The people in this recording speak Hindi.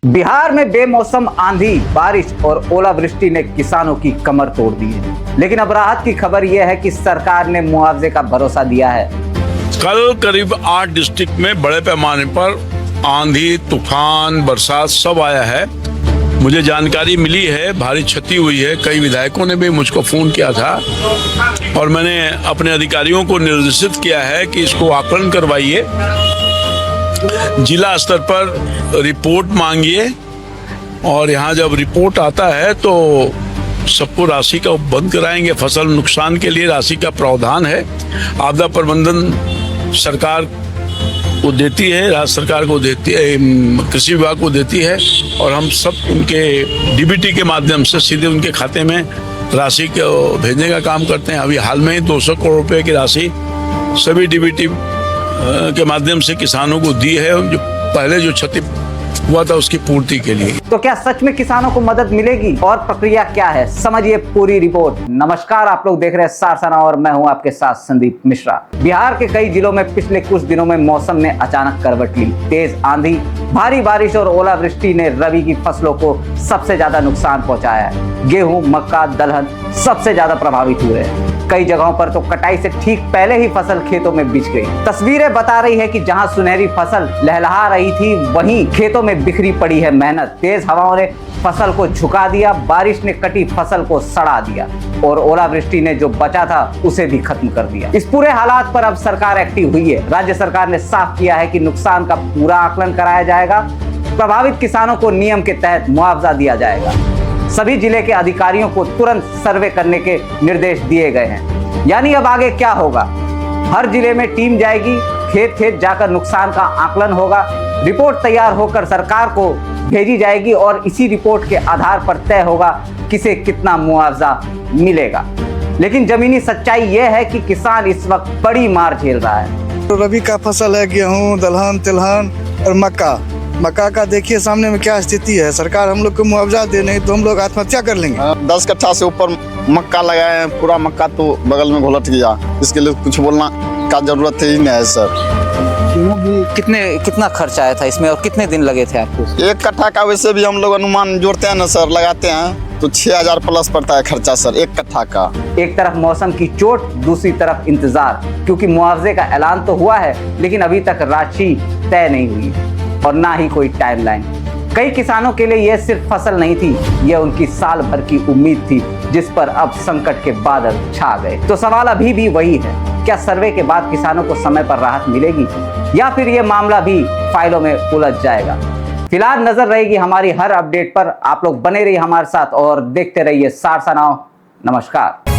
बिहार में बेमौसम आंधी, बारिश और ओलावृष्टि ने किसानों की कमर तोड़ दी है। लेकिन अब राहत की खबर यह है कि सरकार ने मुआवजे का भरोसा दिया है। कल करीब 8 डिस्ट्रिक्ट में बड़े पैमाने पर आंधी, तूफान, बरसात सब आया है। मुझे जानकारी मिली है भारी क्षति हुई है। कई विधायकों ने भी मुझको फोन किया था और मैंने अपने अधिकारियों को निर्देशित किया है कि इसको आकलन करवाइए, जिला स्तर पर रिपोर्ट मांगिए और यहाँ जब रिपोर्ट आता है तो सबको राशि का बंद कराएंगे। फसल नुकसान के लिए राशि का प्रावधान है। आपदा प्रबंधन सरकार को देती है, राज्य सरकार को देती है, कृषि विभाग को देती है और हम सब उनके डीबीटी के माध्यम से सीधे उनके खाते में राशि को भेजने का काम करते हैं। अभी हाल में ही 200 करोड़ रुपए की राशि सभी डीबीटी के माध्यम से किसानों को दी है, जो पहले जो क्षति हुआ था उसकी पूर्ति के लिए। तो क्या सच में किसानों को मदद मिलेगी और प्रक्रिया क्या है, समझिए पूरी रिपोर्ट। नमस्कार, आप लोग देख रहे हैं सारसना और मैं हूं आपके साथ संदीप मिश्रा। बिहार के कई जिलों में पिछले कुछ दिनों में मौसम ने अचानक करवट ली। तेज आंधी, भारी बारिश और ओलावृष्टि ने रबी की फसलों को सबसे ज्यादा नुकसान पहुंचाया है। गेहूं, मक्का, दलहन सबसे ज्यादा प्रभावित हुए हैं। कई जगहों पर तो कटाई से ठीक पहले ही फसल खेतों में बिछ गई। तस्वीरें बता रही है कि जहां सुनहरी फसल लहलहा रही थी, वहीं खेतों में बिखरी पड़ी है मेहनत। तेज हवाओं ने फसल को झुका दिया, बारिश ने कटी फसल को सड़ा दिया और ओलावृष्टि ने जो बचा था उसे भी खत्म कर दिया। इस पूरे हालात पर अब सरकार एक्टिव हुई है। राज्य सरकार ने साफ किया है कि नुकसान का पूरा आकलन कराया जाएगा, प्रभावित किसानों को नियम के तहत मुआवजा दिया जाएगा। सभी जिले के अधिकारियों को तुरंत सर्वे करने के निर्देश दिए गए हैं। यानी अब आगे क्या होगा, हर जिले में टीम जाएगी, खेत खेत जाकर नुकसान का आकलन होगा, रिपोर्ट तैयार होकर सरकार को भेजी जाएगी और इसी रिपोर्ट के आधार पर तय होगा किसे कितना मुआवजा मिलेगा। लेकिन जमीनी सच्चाई यह है कि किसान इस वक्त बड़ी मार झेल रहा है। तो रबी का फसल है गेहूं, दलहन, तिलहन और मक्का का देखिए सामने में क्या स्थिति है। सरकार हम लोग को मुआवजा दे, नहीं तो हम लोग आत्महत्या कर लेंगे। 10 कट्ठा से ऊपर मक्का लगाए हैं, पूरा मक्का तो बगल में घुलट गया। इसके लिए कुछ बोलना का जरूरत ही नहीं है सर। कितना खर्चा आया था इसमें और कितने दिन लगे थे आपको? 1 कट्ठा का वैसे भी हम लोग अनुमान जोड़ते हैं ना सर, लगाते हैं तो 6000 प्लस पड़ता है खर्चा सर 1 कट्ठा का। एक तरफ मौसम की चोट, दूसरी तरफ इंतजार, क्योंकि मुआवजे का ऐलान तो हुआ है लेकिन अभी तक राशि तय नहीं हुई और ना ही कोई टाइमलाइन। कई किसानों के लिए यह सिर्फ फसल नहीं थी, यह उनकी साल भर की उम्मीद थी, जिस पर अब संकट के बादल छा गए। तो सवाल अभी भी वही है, क्या सर्वे के बाद किसानों को समय पर राहत मिलेगी या फिर यह मामला भी फाइलों में उलझ जाएगा? फिलहाल नजर रहेगी हमारी हर अपडेट पर। आप लोग बने रहिए हमारे साथ और देखते रहिए सारसना। नमस्कार।